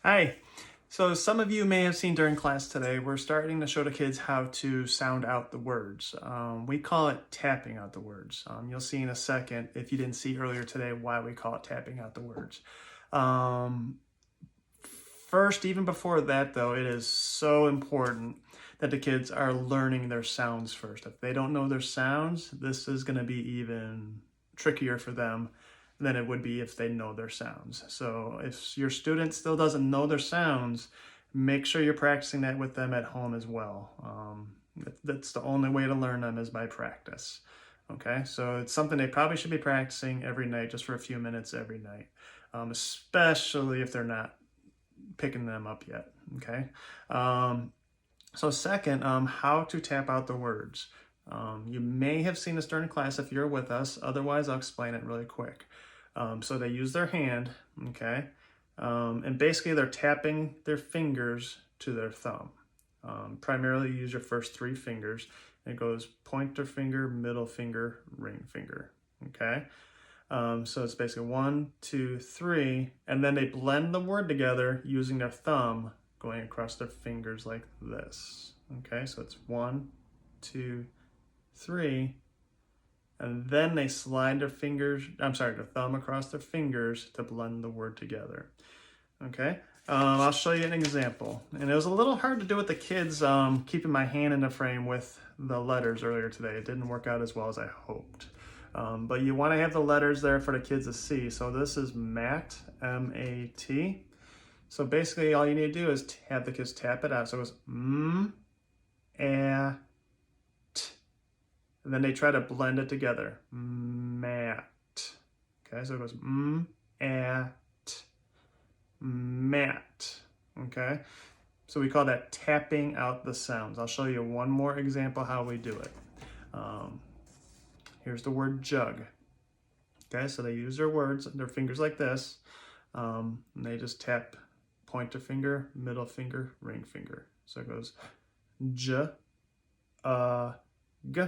Hi. So some of you may have seen during class today, we're starting to show the kids how to sound out the words. We call it tapping out the words. You'll see in a second, if you didn't see earlier today, why we call it tapping out the words. Um, First, even before that though, it is so important that the kids are learning their sounds first. If they don't know their sounds, this is going to be even trickier for them than it would be if they know their sounds. So if your student still doesn't know their sounds, make sure you're practicing that with them at home as well. That's the only way to learn them is by practice. Okay, so it's something they probably should be practicing every night, just for a few minutes every night, especially if they're not picking them up yet. Okay. So second, how to tap out the words. You may have seen this during class if you're with us. Otherwise, I'll explain it really quick. So they use their hand, okay? And basically they're tapping their fingers to their thumb. Primarily use your first three fingers. It goes pointer finger, middle finger, ring finger, okay? So it's basically 1, 2, 3, and then they blend the word together using their thumb going across their fingers like this. Okay, so it's 1, 2, 3, and then they slide their their thumb across their fingers to blend the word together. Okay, I'll show you an example. And it was a little hard to do with the kids keeping my hand in the frame with the letters earlier today. It didn't work out as well as I hoped. But you want to have the letters there for the kids to see. So this is MAT, M-A-T. So basically all you need to do is have the kids tap it out. So it goes M-A-T. And then they try to blend it together. Mat. Okay, so it goes M-A-T. Mat. Okay, so we call that tapping out the sounds. I'll show you one more example how we do it. Here's the word jug. Okay, so they use their fingers like this, and they just tap pointer finger, middle finger, ring finger. So it goes j, g,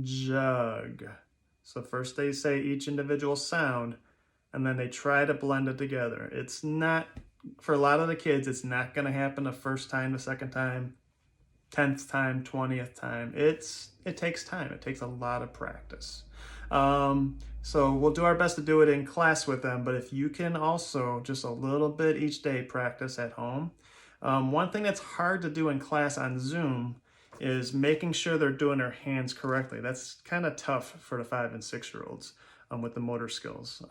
jug. So first they say each individual sound, and then they try to blend it together. It's not, for a lot of the kids, it's not going to happen the first time, the second time, 10th time, 20th time. It takes time. It takes a lot of practice. So we'll do our best to do it in class with them, but if you can also just a little bit each day practice at home. One thing that's hard to do in class on Zoom is making sure they're doing their hands correctly. That's kind of tough for the 5 and 6-year-olds with the motor skills.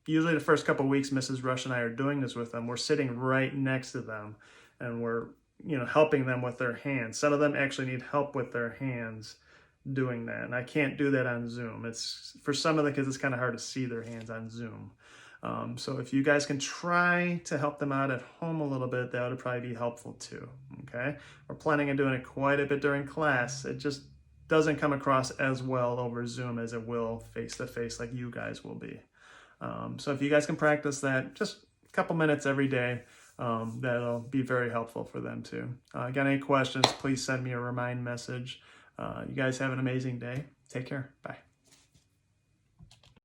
Usually the first couple of weeks, Mrs. Rush and I are doing this with them. We're sitting right next to them and we're helping them with their hands. Some of them actually need help with their hands doing that, and I can't do that on Zoom. It's for some of the kids, it's kind of hard to see their hands on Zoom. So if you guys can try to help them out at home a little bit, that would probably be helpful too. Okay, we're planning on doing it quite a bit during class. It just doesn't come across as well over Zoom as it will face to face, like you guys will be. So if you guys can practice that just a couple minutes every day, that'll be very helpful for them too. Got any questions, please send me a remind message. You guys have an amazing day. Take care. Bye.